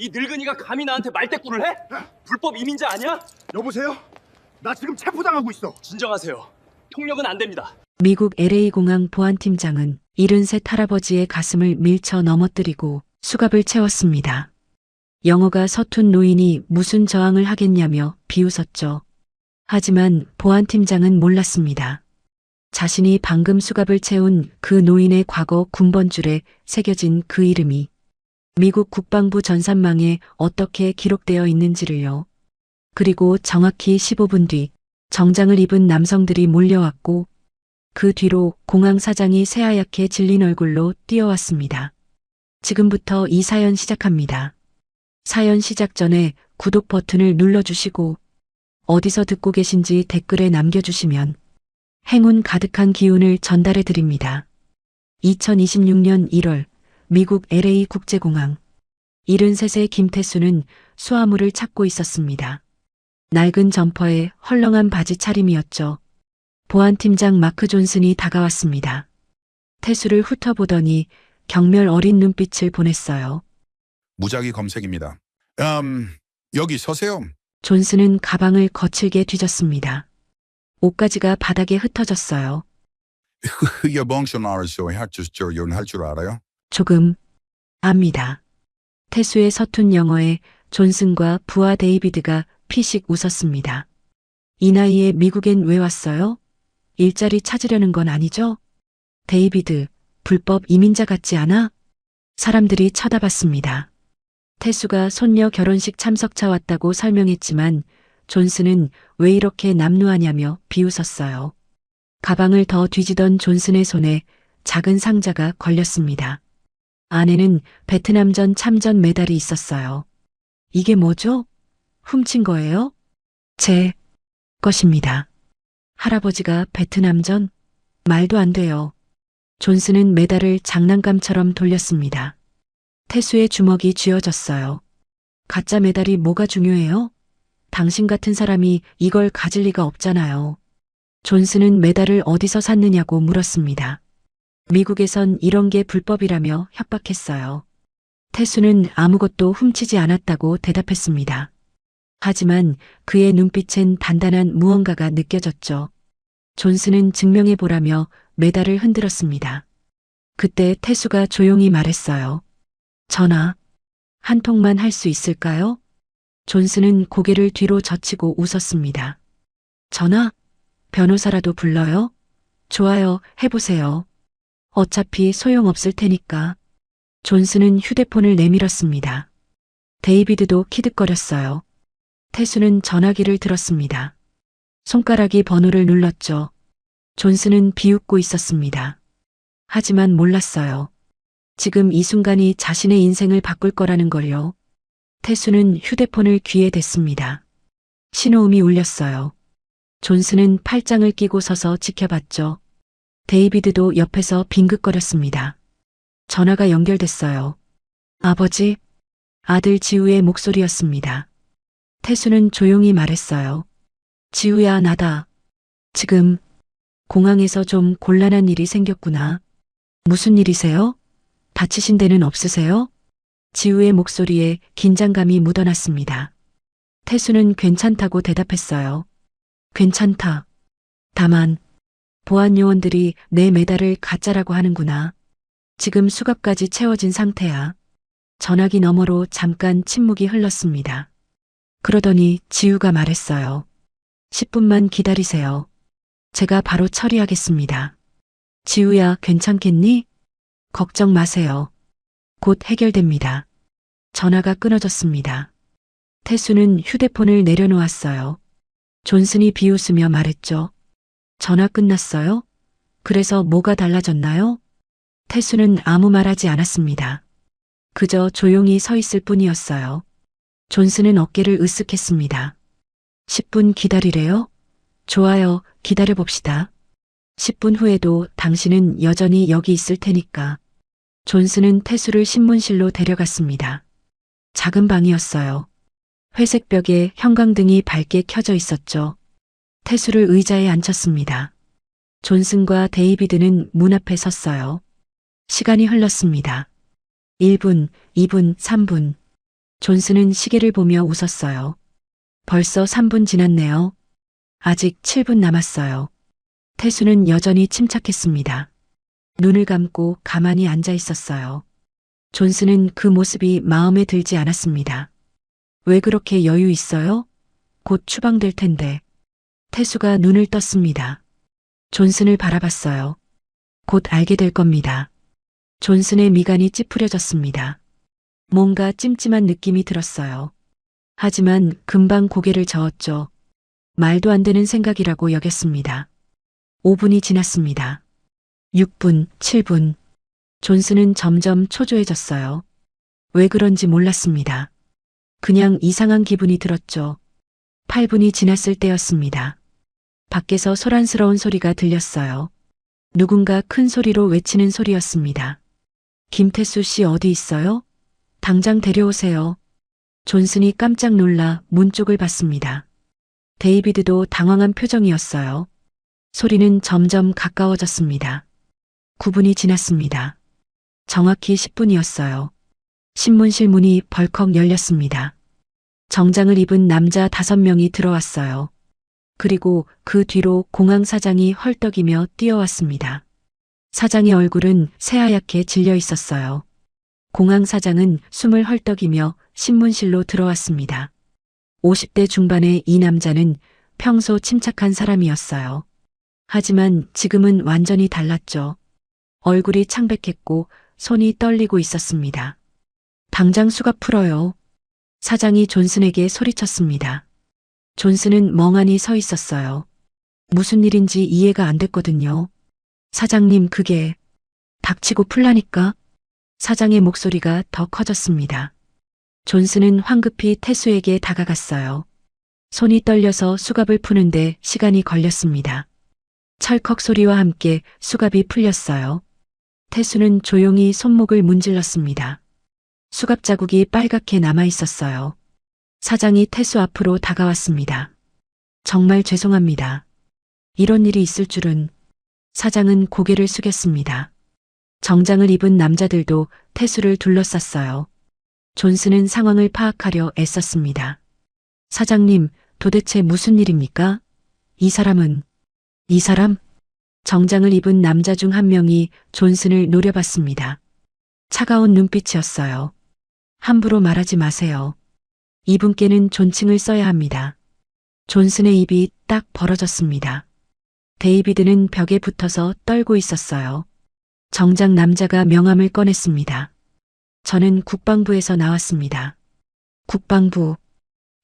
이 늙은이가 감히 나한테 말대꾸를 해? 불법 이민자 아니야? 여보세요? 나 지금 체포당하고 있어. 진정하세요. 폭력은 안 됩니다. 미국 LA공항 보안팀장은 73 할아버지의 가슴을 밀쳐 넘어뜨리고 수갑을 채웠습니다. 영어가 서툰 노인이 무슨 저항을 하겠냐며 비웃었죠. 하지만 보안팀장은 몰랐습니다. 자신이 방금 수갑을 채운 그 노인의 과거 군번줄에 새겨진 그 이름이 미국 국방부 전산망에 어떻게 기록되어 있는지를요. 그리고 정확히 15분 뒤 정장을 입은 남성들이 몰려왔고 그 뒤로 공항 사장이 새하얗게 질린 얼굴로 뛰어왔습니다. 지금부터 이 사연 시작합니다. 사연 시작 전에 구독 버튼을 눌러주시고 어디서 듣고 계신지 댓글에 남겨주시면 행운 가득한 기운을 전달해 드립니다. 2026년 1월 미국 LA 국제공항 73세 김태수는 수화물을 찾고 있었습니다. 낡은 점퍼에 헐렁한 바지 차림이었죠. 보안팀장 마크 존슨이 다가왔습니다. 태수를 훑어보더니 경멸 어린 눈빛을 보냈어요. 무작위 검색입니다. 여기 서세요. 존슨은 가방을 거칠게 뒤졌습니다. 옷가지가 바닥에 흩어졌어요. 여봉션아르소 할 줄 알아요? 조금 압니다. 태수의 서툰 영어에 존슨과 부하 데이비드가 피식 웃었습니다. 이 나이에 미국엔 왜 왔어요? 일자리 찾으려는 건 아니죠? 데이비드, 불법 이민자 같지 않아? 사람들이 쳐다봤습니다. 태수가 손녀 결혼식 참석차 왔다고 설명했지만 존슨은 왜 이렇게 남루하냐며 비웃었어요. 가방을 더 뒤지던 존슨의 손에 작은 상자가 걸렸습니다. 안에는 베트남전 참전 메달이 있었어요. 이게 뭐죠? 훔친 거예요? 제 것입니다. 할아버지가 베트남전? 말도 안 돼요. 존슨은 메달을 장난감처럼 돌렸습니다. 태수의 주먹이 쥐어졌어요. 가짜 메달이 뭐가 중요해요? 당신 같은 사람이 이걸 가질 리가 없잖아요. 존슨은 메달을 어디서 샀느냐고 물었습니다. 미국에선 이런 게 불법이라며 협박했어요. 태수는 아무것도 훔치지 않았다고 대답했습니다. 하지만 그의 눈빛엔 단단한 무언가가 느껴졌죠. 존슨은 증명해보라며 메달을 흔들었습니다. 그때 태수가 조용히 말했어요. 전화 한 통만 할 수 있을까요? 존슨은 고개를 뒤로 젖히고 웃었습니다. 전화? 변호사라도 불러요? 좋아요, 해보세요. 어차피 소용없을 테니까. 존슨은 휴대폰을 내밀었습니다. 데이비드도 키득거렸어요. 태수는 전화기를 들었습니다. 손가락이 번호를 눌렀죠. 존슨은 비웃고 있었습니다. 하지만 몰랐어요. 지금 이 순간이 자신의 인생을 바꿀 거라는 걸요. 태수는 휴대폰을 귀에 댔습니다. 신호음이 울렸어요. 존슨은 팔짱을 끼고 서서 지켜봤죠. 데이비드도 옆에서 빙긋거렸습니다. 전화가 연결됐어요. 아버지, 아들 지우의 목소리였습니다. 태수는 조용히 말했어요. 지우야, 나다. 지금 공항에서 좀 곤란한 일이 생겼구나. 무슨 일이세요? 다치신 데는 없으세요? 지우의 목소리에 긴장감이 묻어났습니다. 태수는 괜찮다고 대답했어요. 괜찮다. 다만 보안 요원들이 내 메달을 가짜라고 하는구나. 지금 수갑까지 채워진 상태야. 전화기 너머로 잠깐 침묵이 흘렀습니다. 그러더니 지우가 말했어요. 10분만 기다리세요. 제가 바로 처리하겠습니다. 지우야, 괜찮겠니? 걱정 마세요. 곧 해결됩니다. 전화가 끊어졌습니다. 태수는 휴대폰을 내려놓았어요. 존슨이 비웃으며 말했죠. 전화 끝났어요? 그래서 뭐가 달라졌나요? 태수는 아무 말하지 않았습니다. 그저 조용히 서 있을 뿐이었어요. 존슨은 어깨를 으쓱했습니다. 10분 기다리래요? 좋아요, 기다려봅시다. 10분 후에도 당신은 여전히 여기 있을 테니까. 존슨은 태수를 신문실로 데려갔습니다. 작은 방이었어요. 회색 벽에 형광등이 밝게 켜져 있었죠. 태수를 의자에 앉혔습니다. 존슨과 데이비드는 문 앞에 섰어요. 시간이 흘렀습니다. 1분, 2분, 3분. 존스는 시계를 보며 웃었어요. 벌써 3분 지났네요. 아직 7분 남았어요. 태수는 여전히 침착했습니다. 눈을 감고 가만히 앉아 있었어요. 존스는 그 모습이 마음에 들지 않았습니다. 왜 그렇게 여유 있어요? 곧 추방될 텐데. 태수가 눈을 떴습니다. 존슨을 바라봤어요. 곧 알게 될 겁니다. 존슨의 미간이 찌푸려졌습니다. 뭔가 찜찜한 느낌이 들었어요. 하지만 금방 고개를 저었죠. 말도 안 되는 생각이라고 여겼습니다. 5분이 지났습니다. 6분, 7분. 존슨은 점점 초조해졌어요. 왜 그런지 몰랐습니다. 그냥 이상한 기분이 들었죠. 8분이 지났을 때였습니다. 밖에서 소란스러운 소리가 들렸어요. 누군가 큰 소리로 외치는 소리였습니다. 김태수 씨 어디 있어요? 당장 데려오세요. 존슨이 깜짝 놀라 문 쪽을 봤습니다. 데이비드도 당황한 표정이었어요. 소리는 점점 가까워졌습니다. 9분이 지났습니다. 정확히 10분이었어요. 신문실 문이 벌컥 열렸습니다. 정장을 입은 남자 5명이 들어왔어요. 그리고 그 뒤로 공항 사장이 헐떡이며 뛰어왔습니다. 사장의 얼굴은 새하얗게 질려 있었어요. 공항 사장은 숨을 헐떡이며 신문실로 들어왔습니다. 50대 중반의 이 남자는 평소 침착한 사람이었어요. 하지만 지금은 완전히 달랐죠. 얼굴이 창백했고 손이 떨리고 있었습니다. 당장 수갑 풀어요. 사장이 존슨에게 소리쳤습니다. 존슨은 멍하니 서 있었어요. 무슨 일인지 이해가 안 됐거든요. 사장님, 그게 닥치고 풀라니까. 사장의 목소리가 더 커졌습니다. 존슨은 황급히 태수에게 다가갔어요. 손이 떨려서 수갑을 푸는데 시간이 걸렸습니다. 철컥 소리와 함께 수갑이 풀렸어요. 태수는 조용히 손목을 문질렀습니다. 수갑 자국이 빨갛게 남아 있었어요. 사장이 태수 앞으로 다가왔습니다. 정말 죄송합니다. 이런 일이 있을 줄은. 사장은 고개를 숙였습니다. 정장을 입은 남자들도 태수를 둘러쌌어요. 존슨은 상황을 파악하려 애썼습니다. 사장님, 도대체 무슨 일입니까? 이 사람은? 이 사람? 정장을 입은 남자 중 한 명이 존슨을 노려봤습니다. 차가운 눈빛이었어요. 함부로 말하지 마세요. 이분께는 존칭을 써야 합니다. 존슨의 입이 딱 벌어졌습니다. 데이비드는 벽에 붙어서 떨고 있었어요. 정장 남자가 명함을 꺼냈습니다. 저는 국방부에서 나왔습니다. 국방부.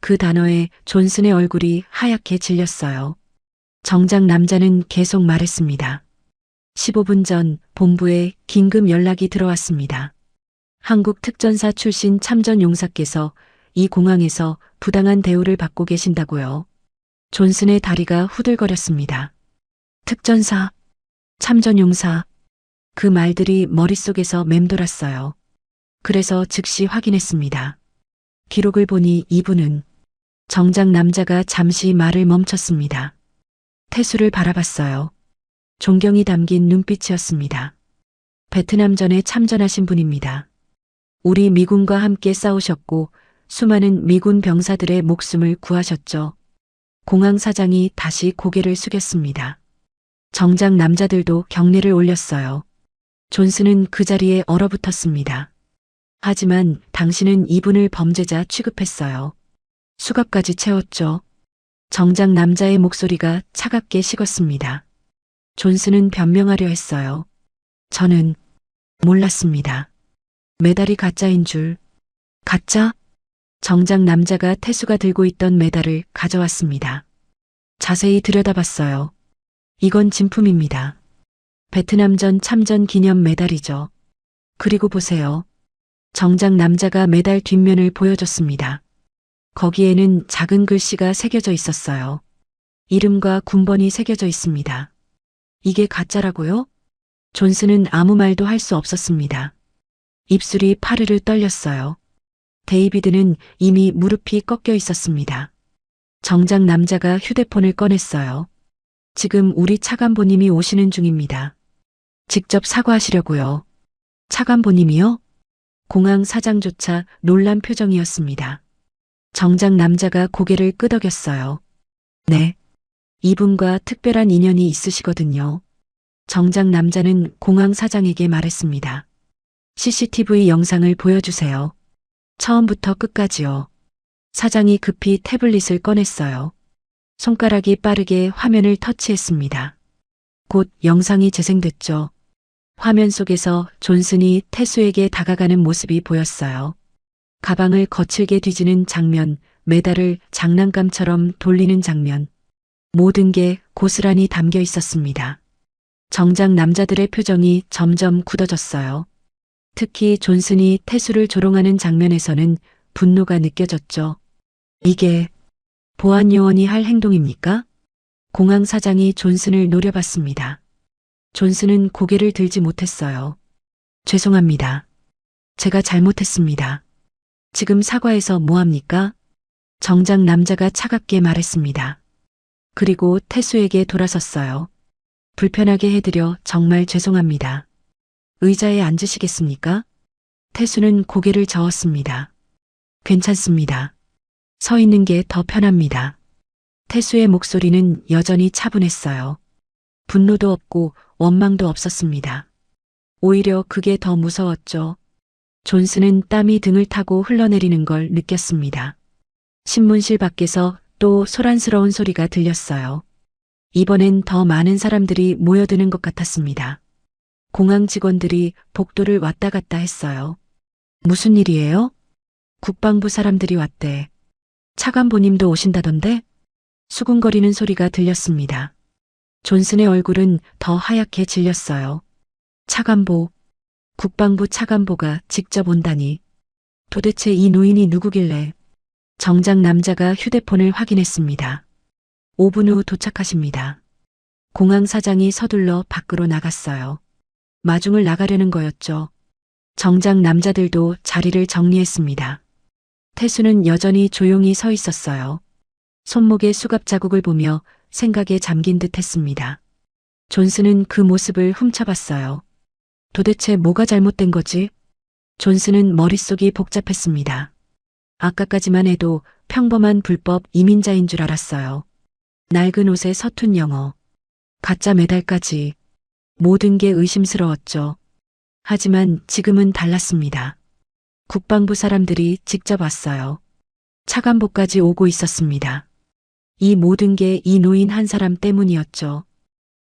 그 단어에 존슨의 얼굴이 하얗게 질렸어요. 정장 남자는 계속 말했습니다. 15분 전 본부에 긴급 연락이 들어왔습니다. 한국 특전사 출신 참전 용사께서 이 공항에서 부당한 대우를 받고 계신다고요. 존슨의 다리가 후들거렸습니다. 특전사, 참전 용사. 그 말들이 머릿속에서 맴돌았어요. 그래서 즉시 확인했습니다. 기록을 보니 이분은 정장 남자가 잠시 말을 멈췄습니다. 태수를 바라봤어요. 존경이 담긴 눈빛이었습니다. 베트남전에 참전하신 분입니다. 우리 미군과 함께 싸우셨고 수많은 미군 병사들의 목숨을 구하셨죠. 공항 사장이 다시 고개를 숙였습니다. 정장 남자들도 경례를 올렸어요. 존슨은 그 자리에 얼어붙었습니다. 하지만 당신은 이분을 범죄자 취급했어요. 수갑까지 채웠죠. 정장 남자의 목소리가 차갑게 식었습니다. 존슨은 변명하려 했어요. 저는 몰랐습니다. 메달이 가짜인 줄. 가짜? 정장 남자가 태수가 들고 있던 메달을 가져왔습니다. 자세히 들여다봤어요. 이건 진품입니다. 베트남전 참전 기념 메달이죠. 그리고 보세요. 정장 남자가 메달 뒷면을 보여줬습니다. 거기에는 작은 글씨가 새겨져 있었어요. 이름과 군번이 새겨져 있습니다. 이게 가짜라고요? 존슨은 아무 말도 할 수 없었습니다. 입술이 파르르 떨렸어요. 데이비드는 이미 무릎이 꺾여 있었습니다. 정장 남자가 휴대폰을 꺼냈어요. 지금 우리 차관보님이 오시는 중입니다. 직접 사과하시려고요. 차관보님이요? 공항 사장조차 놀란 표정이었습니다. 정작 남자가 고개를 끄덕였어요. 네. 이분과 특별한 인연이 있으시거든요. 정작 남자는 공항 사장에게 말했습니다. CCTV 영상을 보여주세요. 처음부터 끝까지요. 사장이 급히 태블릿을 꺼냈어요. 손가락이 빠르게 화면을 터치했습니다. 곧 영상이 재생됐죠. 화면 속에서 존슨이 태수에게 다가가는 모습이 보였어요. 가방을 거칠게 뒤지는 장면, 메달을 장난감처럼 돌리는 장면. 모든 게 고스란히 담겨 있었습니다. 정작 남자들의 표정이 점점 굳어졌어요. 특히 존슨이 태수를 조롱하는 장면에서는 분노가 느껴졌죠. 이게 보안 요원이 할 행동입니까? 공항 사장이 존슨을 노려봤습니다. 존슨은 고개를 들지 못했어요. 죄송합니다. 제가 잘못했습니다. 지금 사과해서 뭐합니까? 정작 남자가 차갑게 말했습니다. 그리고 태수에게 돌아섰어요. 불편하게 해드려 정말 죄송합니다. 의자에 앉으시겠습니까? 태수는 고개를 저었습니다. 괜찮습니다. 서 있는 게 더 편합니다. 태수의 목소리는 여전히 차분했어요. 분노도 없고 원망도 없었습니다. 오히려 그게 더 무서웠죠. 존슨은 땀이 등을 타고 흘러내리는 걸 느꼈습니다. 신문실 밖에서 또 소란스러운 소리가 들렸어요. 이번엔 더 많은 사람들이 모여드는 것 같았습니다. 공항 직원들이 복도를 왔다 갔다 했어요. 무슨 일이에요? 국방부 사람들이 왔대. 차관보님도 오신다던데? 수군거리는 소리가 들렸습니다. 존슨의 얼굴은 더 하얗게 질렸어요. 차관보, 국방부 차관보가 직접 온다니. 도대체 이 노인이 누구길래? 정작 남자가 휴대폰을 확인했습니다. 5분 후 도착하십니다. 공항 사장이 서둘러 밖으로 나갔어요. 마중을 나가려는 거였죠. 정작 남자들도 자리를 정리했습니다. 태수는 여전히 조용히 서 있었어요. 손목에 수갑 자국을 보며 생각에 잠긴 듯 했습니다. 존슨은 그 모습을 훔쳐봤어요. 도대체 뭐가 잘못된 거지? 존슨은 머릿속이 복잡했습니다. 아까까지만 해도 평범한 불법 이민자인 줄 알았어요. 낡은 옷에 서툰 영어, 가짜 메달까지 모든 게 의심스러웠죠. 하지만 지금은 달랐습니다. 국방부 사람들이 직접 왔어요. 차관보까지 오고 있었습니다. 이 모든 게 이 노인 한 사람 때문이었죠.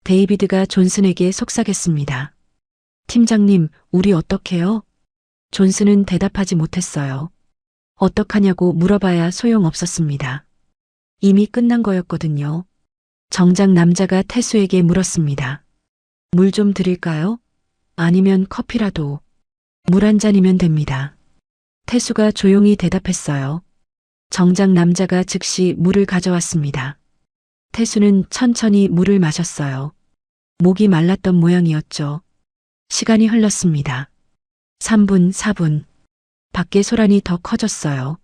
데이비드가 존슨에게 속삭였습니다. 팀장님, 우리 어떡해요? 존슨은 대답하지 못했어요. 어떡하냐고 물어봐야 소용없었습니다. 이미 끝난 거였거든요. 정작 남자가 태수에게 물었습니다. 물 좀 드릴까요? 아니면 커피라도. 물 한 잔이면 됩니다. 태수가 조용히 대답했어요. 정작 남자가 즉시 물을 가져왔습니다. 태수는 천천히 물을 마셨어요. 목이 말랐던 모양이었죠. 시간이 흘렀습니다. 3분, 4분. 밖에 소란이 더 커졌어요.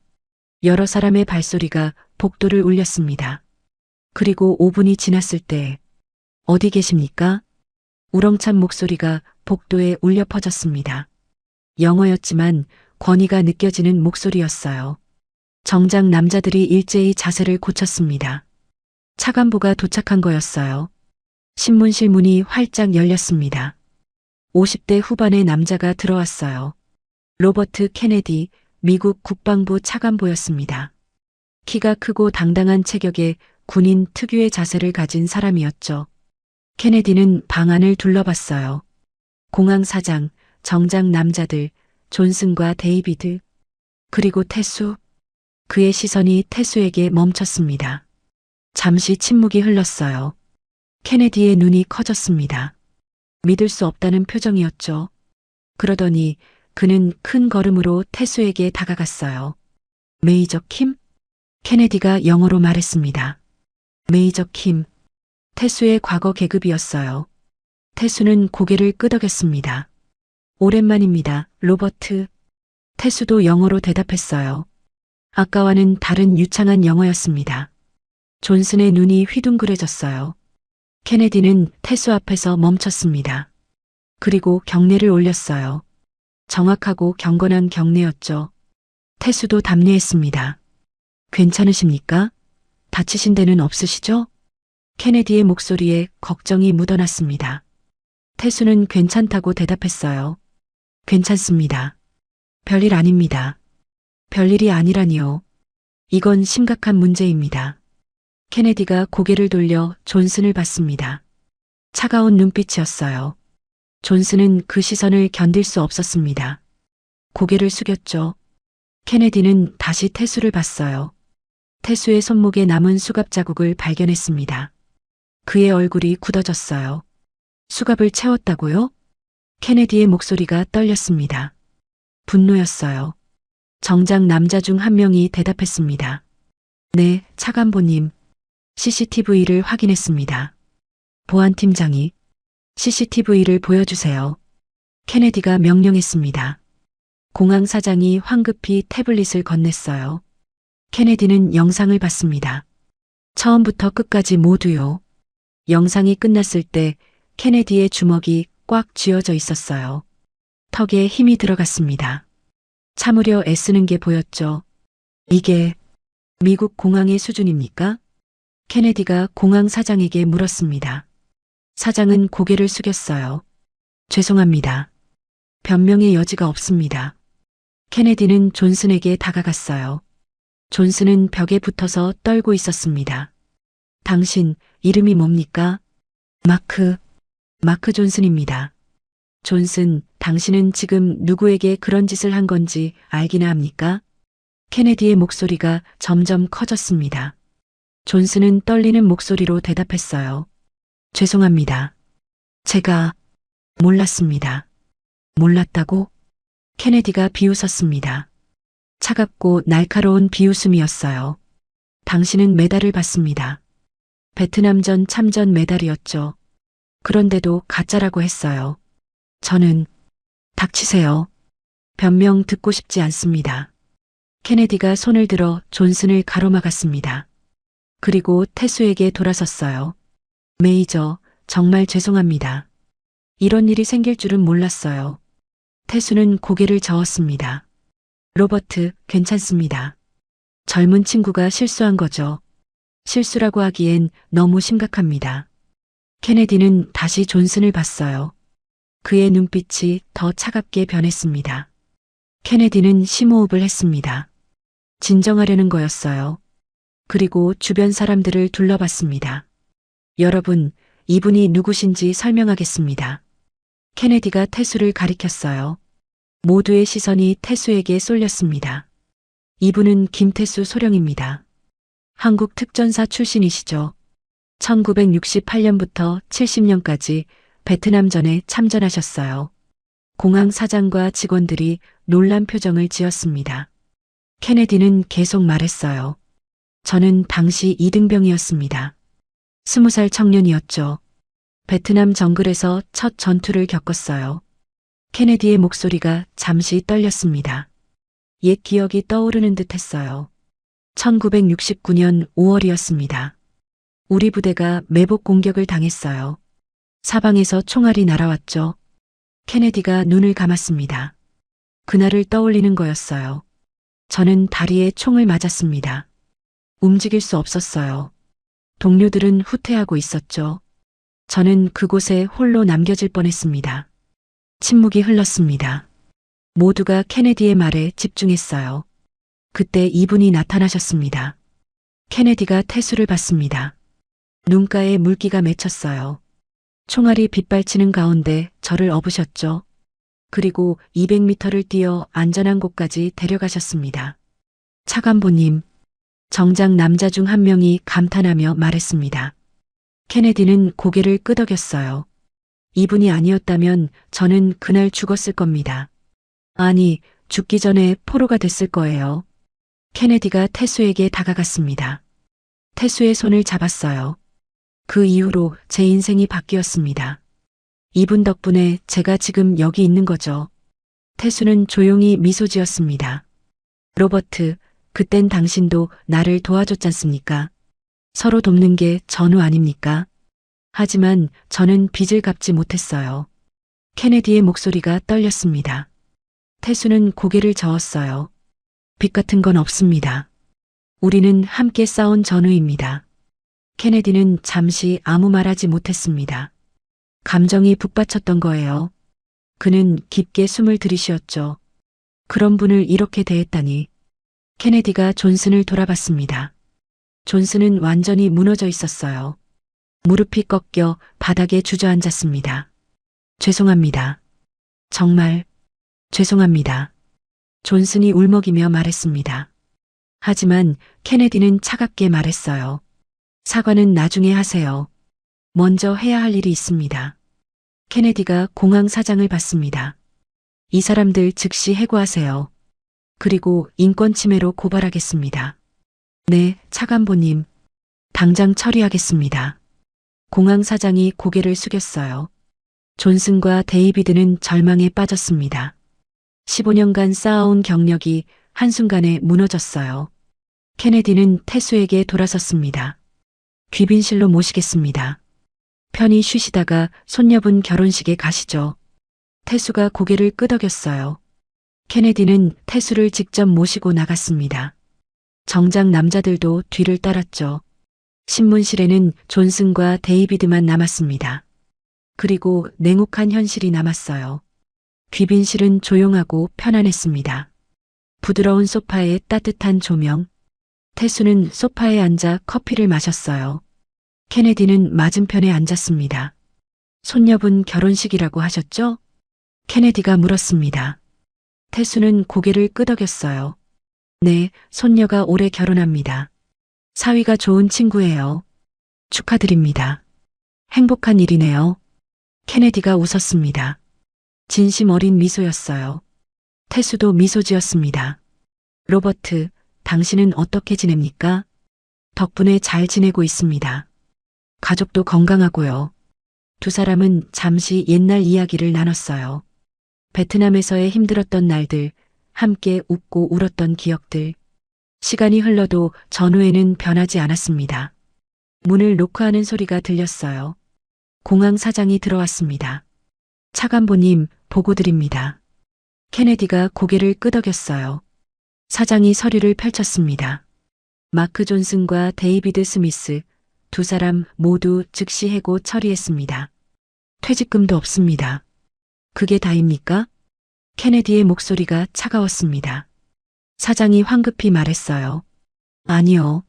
여러 사람의 발소리가 복도를 울렸습니다. 그리고 5분이 지났을 때 어디 계십니까? 우렁찬 목소리가 복도에 울려 퍼졌습니다. 영어였지만 권위가 느껴지는 목소리였어요. 정작 남자들이 일제히 자세를 고쳤습니다. 차관보가 도착한 거였어요. 신문실 문이 활짝 열렸습니다. 50대 후반의 남자가 들어왔어요. 로버트 케네디, 미국 국방부 차관보였습니다. 키가 크고 당당한 체격에 군인 특유의 자세를 가진 사람이었죠. 케네디는 방 안을 둘러봤어요. 공항 사장, 정작 남자들, 존슨과 데이비드, 그리고 태수. 그의 시선이 태수에게 멈췄습니다. 잠시 침묵이 흘렀어요. 케네디의 눈이 커졌습니다. 믿을 수 없다는 표정이었죠. 그러더니 그는 큰 걸음으로 태수에게 다가갔어요. 메이저 킴? 케네디가 영어로 말했습니다. 메이저 킴. 태수의 과거 계급이었어요. 태수는 고개를 끄덕였습니다. 오랜만입니다, 로버트. 태수도 영어로 대답했어요. 아까와는 다른 유창한 영어였습니다. 존슨의 눈이 휘둥그레졌어요. 케네디는 태수 앞에서 멈췄습니다. 그리고 경례를 올렸어요. 정확하고 경건한 경례였죠. 태수도 답례했습니다. 괜찮으십니까? 다치신 데는 없으시죠? 케네디의 목소리에 걱정이 묻어났습니다. 태수는 괜찮다고 대답했어요. 괜찮습니다. 별일 아닙니다. 별일이 아니라니요. 이건 심각한 문제입니다. 케네디가 고개를 돌려 존슨을 봤습니다. 차가운 눈빛이었어요. 존슨은 그 시선을 견딜 수 없었습니다. 고개를 숙였죠. 케네디는 다시 태수를 봤어요. 태수의 손목에 남은 수갑 자국을 발견했습니다. 그의 얼굴이 굳어졌어요. 수갑을 채웠다고요? 케네디의 목소리가 떨렸습니다. 분노였어요. 정작 남자 중 한 명이 대답했습니다. 네, 차관보님. CCTV를 확인했습니다. 보안팀장이 CCTV를 보여주세요. 케네디가 명령했습니다. 공항 사장이 황급히 태블릿을 건넸어요. 케네디는 영상을 봤습니다. 처음부터 끝까지 모두요. 영상이 끝났을 때 케네디의 주먹이 꽉 쥐어져 있었어요. 턱에 힘이 들어갔습니다. 참으려 애쓰는 게 보였죠. 이게 미국 공항의 수준입니까? 케네디가 공항 사장에게 물었습니다. 사장은 고개를 숙였어요. 죄송합니다. 변명의 여지가 없습니다. 케네디는 존슨에게 다가갔어요. 존슨은 벽에 붙어서 떨고 있었습니다. 당신 이름이 뭡니까? 마크 존슨입니다. 존슨, 당신은 지금 누구에게 그런 짓을 한 건지 알기나 합니까? 케네디의 목소리가 점점 커졌습니다. 존슨은 떨리는 목소리로 대답했어요. 죄송합니다. 제가 몰랐습니다. 몰랐다고? 케네디가 비웃었습니다. 차갑고 날카로운 비웃음이었어요. 당신은 메달을 받습니다. 베트남전 참전 메달이었죠. 그런데도 가짜라고 했어요. 저는 닥치세요. 변명 듣고 싶지 않습니다. 케네디가 손을 들어 존슨을 가로막았습니다. 그리고 태수에게 돌아섰어요. 메이저, 정말 죄송합니다. 이런 일이 생길 줄은 몰랐어요. 태수는 고개를 저었습니다. 로버트, 괜찮습니다. 젊은 친구가 실수한 거죠. 실수라고 하기엔 너무 심각합니다. 케네디는 다시 존슨을 봤어요. 그의 눈빛이 더 차갑게 변했습니다. 케네디는 심호흡을 했습니다. 진정하려는 거였어요. 그리고 주변 사람들을 둘러봤습니다. 여러분, 이분이 누구신지 설명하겠습니다. 케네디가 태수를 가리켰어요. 모두의 시선이 태수에게 쏠렸습니다. 이분은 김태수 소령입니다. 한국 특전사 출신이시죠. 1968년부터 70년까지 베트남전에 참전하셨어요. 공항 사장과 직원들이 놀란 표정을 지었습니다. 케네디는 계속 말했어요. 저는 당시 이등병이었습니다. 20살 청년이었죠. 베트남 정글에서 첫 전투를 겪었어요. 케네디의 목소리가 잠시 떨렸습니다. 옛 기억이 떠오르는 듯 했어요. 1969년 5월이었습니다. 우리 부대가 매복 공격을 당했어요. 사방에서 총알이 날아왔죠. 케네디가 눈을 감았습니다. 그날을 떠올리는 거였어요. 저는 다리에 총을 맞았습니다. 움직일 수 없었어요. 동료들은 후퇴하고 있었죠. 저는 그곳에 홀로 남겨질 뻔했습니다. 침묵이 흘렀습니다. 모두가 케네디의 말에 집중했어요. 그때 이분이 나타나셨습니다. 케네디가 태수를 봤습니다. 눈가에 물기가 맺혔어요. 총알이 빗발치는 가운데 저를 업으셨죠. 그리고 200m를 뛰어 안전한 곳까지 데려가셨습니다. 차관보님, 정작 남자 중 한 명이 감탄하며 말했습니다. 케네디는 고개를 끄덕였어요. 이분이 아니었다면 저는 그날 죽었을 겁니다. 아니, 죽기 전에 포로가 됐을 거예요. 케네디가 태수에게 다가갔습니다. 태수의 손을 잡았어요. 그 이후로 제 인생이 바뀌었습니다. 이분 덕분에 제가 지금 여기 있는 거죠. 태수는 조용히 미소 지었습니다. 로버트, 그땐 당신도 나를 도와줬잖습니까? 서로 돕는 게 전우 아닙니까? 하지만 저는 빚을 갚지 못했어요. 케네디의 목소리가 떨렸습니다. 태수는 고개를 저었어요. 빚 같은 건 없습니다. 우리는 함께 싸운 전우입니다. 케네디는 잠시 아무 말하지 못했습니다. 감정이 북받쳤던 거예요. 그는 깊게 숨을 들이쉬었죠. 그런 분을 이렇게 대했다니. 케네디가 존슨을 돌아봤습니다. 존슨은 완전히 무너져 있었어요. 무릎이 꺾여 바닥에 주저앉았습니다. 죄송합니다. 정말 죄송합니다. 존슨이 울먹이며 말했습니다. 하지만 케네디는 차갑게 말했어요. 사과는 나중에 하세요. 먼저 해야 할 일이 있습니다. 케네디가 공항 사장을 받습니다. 이 사람들 즉시 해고하세요. 그리고 인권 침해로 고발하겠습니다. 네, 차관보님. 당장 처리하겠습니다. 공항 사장이 고개를 숙였어요. 존슨과 데이비드는 절망에 빠졌습니다. 15년간 쌓아온 경력이 한순간에 무너졌어요. 케네디는 태수에게 돌아섰습니다. 귀빈실로 모시겠습니다. 편히 쉬시다가 손녀분 결혼식에 가시죠. 태수가 고개를 끄덕였어요. 케네디는 태수를 직접 모시고 나갔습니다. 정작 남자들도 뒤를 따랐죠. 신문실에는 존슨과 데이비드만 남았습니다. 그리고 냉혹한 현실이 남았어요. 귀빈실은 조용하고 편안했습니다. 부드러운 소파에 따뜻한 조명. 태수는 소파에 앉아 커피를 마셨어요. 케네디는 맞은편에 앉았습니다. 손녀분 결혼식이라고 하셨죠? 케네디가 물었습니다. 태수는 고개를 끄덕였어요. 네, 손녀가 올해 결혼합니다. 사위가 좋은 친구예요. 축하드립니다. 행복한 일이네요. 케네디가 웃었습니다. 진심 어린 미소였어요. 태수도 미소 지었습니다. 로버트, 당신은 어떻게 지냅니까? 덕분에 잘 지내고 있습니다. 가족도 건강하고요. 두 사람은 잠시 옛날 이야기를 나눴어요. 베트남에서의 힘들었던 날들, 함께 웃고 울었던 기억들. 시간이 흘러도 전후에는 변하지 않았습니다. 문을 노크하는 소리가 들렸어요. 공항 사장이 들어왔습니다. 차관보님, 보고 드립니다. 케네디가 고개를 끄덕였어요. 사장이 서류를 펼쳤습니다. 마크 존슨과 데이비드 스미스, 두 사람 모두 즉시 해고 처리했습니다. 퇴직금도 없습니다. 그게 다입니까? 케네디의 목소리가 차가웠습니다. 사장이 황급히 말했어요. 아니요.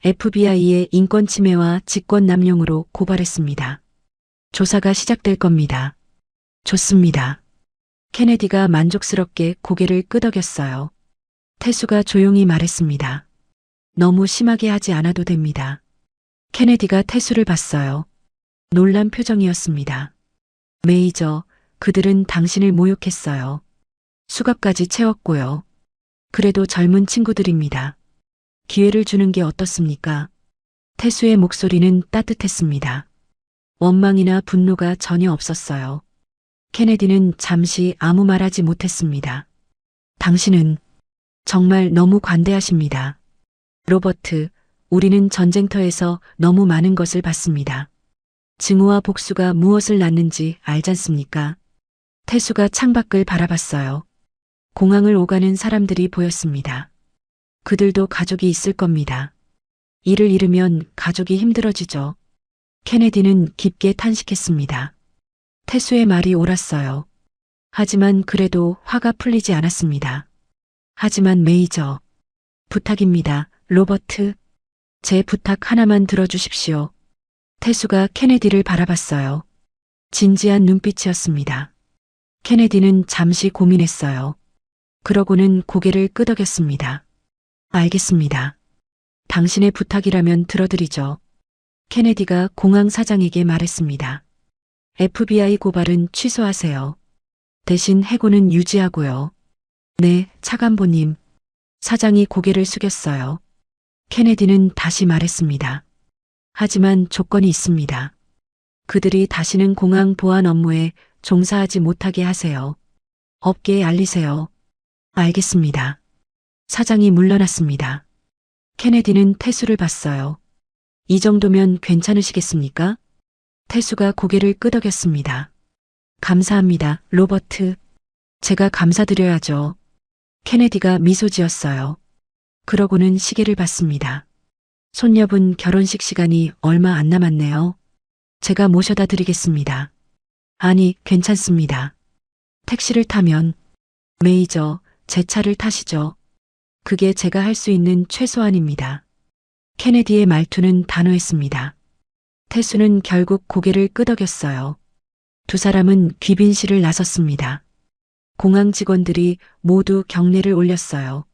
FBI의 인권 침해와 직권 남용으로 고발했습니다. 조사가 시작될 겁니다. 좋습니다. 케네디가 만족스럽게 고개를 끄덕였어요. 태수가 조용히 말했습니다. 너무 심하게 하지 않아도 됩니다. 케네디가 태수를 봤어요. 놀란 표정이었습니다. 메이저, 그들은 당신을 모욕했어요. 수갑까지 채웠고요. 그래도 젊은 친구들입니다. 기회를 주는 게 어떻습니까? 태수의 목소리는 따뜻했습니다. 원망이나 분노가 전혀 없었어요. 케네디는 잠시 아무 말하지 못했습니다. 당신은 정말 너무 관대하십니다. 로버트, 우리는 전쟁터에서 너무 많은 것을 봤습니다. 증오와 복수가 무엇을 낳는지 알잖습니까? 태수가 창밖을 바라봤어요. 공항을 오가는 사람들이 보였습니다. 그들도 가족이 있을 겁니다. 일을 잃으면 가족이 힘들어지죠. 케네디는 깊게 탄식했습니다. 태수의 말이 옳았어요. 하지만 그래도 화가 풀리지 않았습니다. 하지만 메이저, 부탁입니다. 로버트, 제 부탁 하나만 들어주십시오. 태수가 케네디를 바라봤어요. 진지한 눈빛이었습니다. 케네디는 잠시 고민했어요. 그러고는 고개를 끄덕였습니다. 알겠습니다. 당신의 부탁이라면 들어드리죠. 케네디가 공항 사장에게 말했습니다. FBI 고발은 취소하세요. 대신 해고는 유지하고요. 네, 차관보님. 사장이 고개를 숙였어요. 케네디는 다시 말했습니다. 하지만 조건이 있습니다. 그들이 다시는 공항 보안 업무에 종사하지 못하게 하세요. 업계에 알리세요. 알겠습니다. 사장이 물러났습니다. 케네디는 태수를 봤어요. 이 정도면 괜찮으시겠습니까? 태수가 고개를 끄덕였습니다. 감사합니다, 로버트. 제가 감사드려야죠. 케네디가 미소 지었어요. 그러고는 시계를 봤습니다. 손녀분 결혼식 시간이 얼마 안 남았네요. 제가 모셔다 드리겠습니다. 아니, 괜찮습니다. 택시를 타면 매니저, 제 차를 타시죠. 그게 제가 할 수 있는 최소한입니다. 케네디의 말투는 단호했습니다. 태수는 결국 고개를 끄덕였어요. 두 사람은 귀빈실을 나섰습니다. 공항 직원들이 모두 경례를 올렸어요.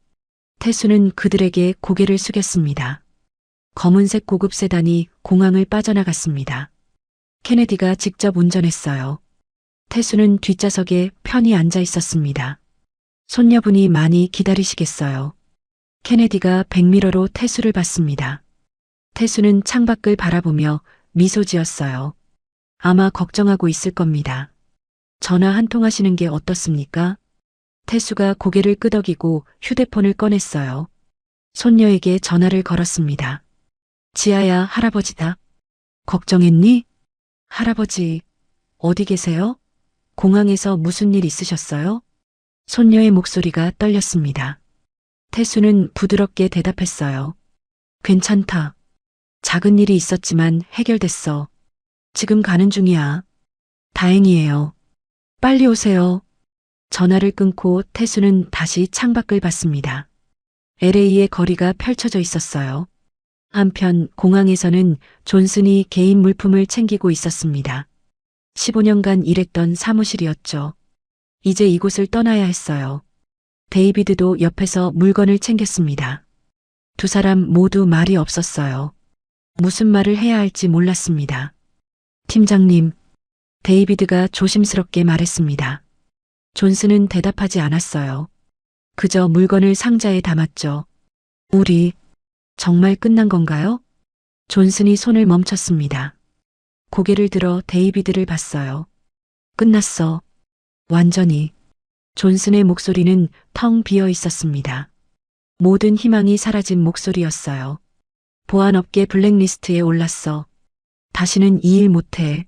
태수는 그들에게 고개를 숙였습니다. 검은색 고급 세단이 공항을 빠져나갔습니다. 케네디가 직접 운전했어요. 태수는 뒷좌석에 편히 앉아 있었습니다. 손녀분이 많이 기다리시겠어요. 케네디가 백미러로 태수를 봤습니다. 태수는 창밖을 바라보며 미소 지었어요. 아마 걱정하고 있을 겁니다. 전화 한 통 하시는 게 어떻습니까? 태수가 고개를 끄덕이고 휴대폰을 꺼냈어요. 손녀에게 전화를 걸었습니다. 지아야, 할아버지다. 걱정했니? 할아버지, 어디 계세요? 공항에서 무슨 일 있으셨어요? 손녀의 목소리가 떨렸습니다. 태수는 부드럽게 대답했어요. 괜찮다. 작은 일이 있었지만 해결됐어. 지금 가는 중이야. 다행이에요. 빨리 오세요. 전화를 끊고 태수는 다시 창밖을 봤습니다. LA의 거리가 펼쳐져 있었어요. 한편 공항에서는 존슨이 개인 물품을 챙기고 있었습니다. 15년간 일했던 사무실이었죠. 이제 이곳을 떠나야 했어요. 데이비드도 옆에서 물건을 챙겼습니다. 두 사람 모두 말이 없었어요. 무슨 말을 해야 할지 몰랐습니다. 팀장님, 데이비드가 조심스럽게 말했습니다. 존슨은 대답하지 않았어요. 그저 물건을 상자에 담았죠. 우리 정말 끝난 건가요? 존슨이 손을 멈췄습니다. 고개를 들어 데이비드를 봤어요. 끝났어. 완전히. 존슨의 목소리는 텅 비어 있었습니다. 모든 희망이 사라진 목소리였어요. 보안업계 블랙리스트에 올랐어. 다시는 이 일 못해.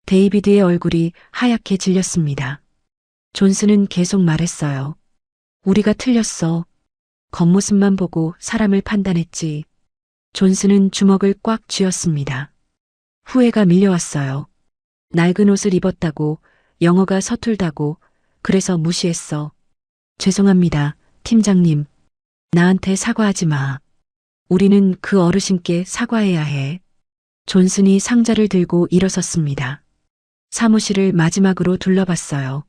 데이비드의 얼굴이 하얗게 질렸습니다. 존슨은 계속 말했어요. 우리가 틀렸어. 겉모습만 보고 사람을 판단했지. 존슨은 주먹을 꽉 쥐었습니다. 후회가 밀려왔어요. 낡은 옷을 입었다고, 영어가 서툴다고, 그래서 무시했어. 죄송합니다, 팀장님. 나한테 사과하지 마. 우리는 그 어르신께 사과해야 해. 존슨이 상자를 들고 일어섰습니다. 사무실을 마지막으로 둘러봤어요.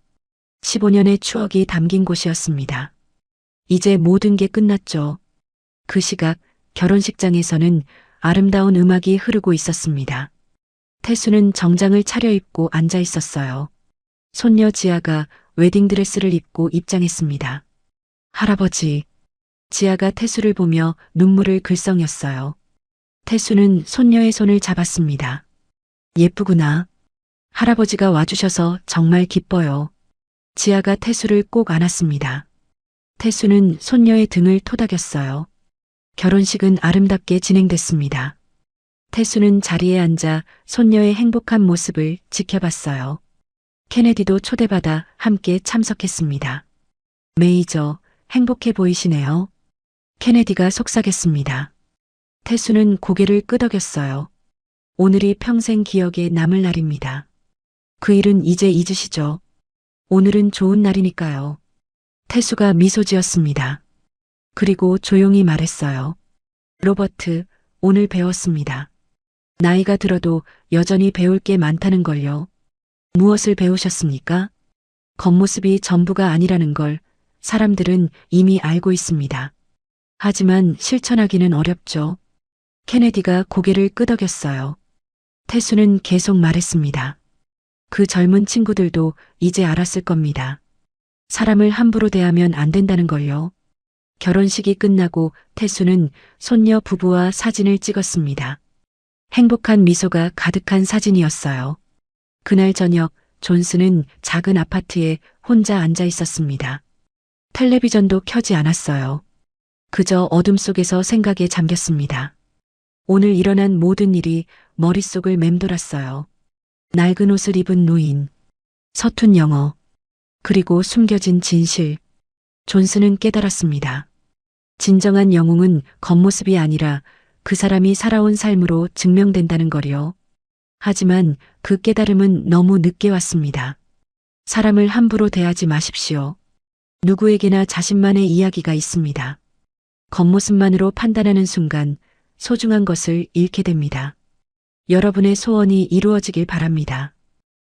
15년의 추억이 담긴 곳이었습니다. 이제 모든 게 끝났죠. 그 시각 결혼식장에서는 아름다운 음악이 흐르고 있었습니다. 태수는 정장을 차려입고 앉아 있었어요. 손녀 지아가 웨딩드레스를 입고 입장했습니다. 할아버지. 지아가 태수를 보며 눈물을 글썽였어요. 태수는 손녀의 손을 잡았습니다. 예쁘구나. 할아버지가 와주셔서 정말 기뻐요. 지아가 태수를 꼭 안았습니다. 태수는 손녀의 등을 토닥였어요. 결혼식은 아름답게 진행됐습니다. 태수는 자리에 앉아 손녀의 행복한 모습을 지켜봤어요. 케네디도 초대받아 함께 참석했습니다. 메이저, 행복해 보이시네요. 케네디가 속삭였습니다. 태수는 고개를 끄덕였어요. 오늘이 평생 기억에 남을 날입니다. 그 일은 이제 잊으시죠. 오늘은 좋은 날이니까요. 태수가 미소 지었습니다. 그리고 조용히 말했어요. 로버트, 오늘 배웠습니다. 나이가 들어도 여전히 배울 게 많다는 걸요. 무엇을 배우셨습니까? 겉모습이 전부가 아니라는 걸 사람들은 이미 알고 있습니다. 하지만 실천하기는 어렵죠. 케네디가 고개를 끄덕였어요. 태수는 계속 말했습니다. 그 젊은 친구들도 이제 알았을 겁니다. 사람을 함부로 대하면 안 된다는 걸요. 결혼식이 끝나고 태수는 손녀 부부와 사진을 찍었습니다. 행복한 미소가 가득한 사진이었어요. 그날 저녁 존슨은 작은 아파트에 혼자 앉아 있었습니다. 텔레비전도 켜지 않았어요. 그저 어둠 속에서 생각에 잠겼습니다. 오늘 일어난 모든 일이 머릿속을 맴돌았어요. 낡은 옷을 입은 노인, 서툰 영어, 그리고 숨겨진 진실. 존스는 깨달았습니다. 진정한 영웅은 겉모습이 아니라 그 사람이 살아온 삶으로 증명된다는 거리요. 하지만 그 깨달음은 너무 늦게 왔습니다. 사람을 함부로 대하지 마십시오. 누구에게나 자신만의 이야기가 있습니다. 겉모습만으로 판단하는 순간 소중한 것을 잃게 됩니다. 여러분의 소원이 이루어지길 바랍니다.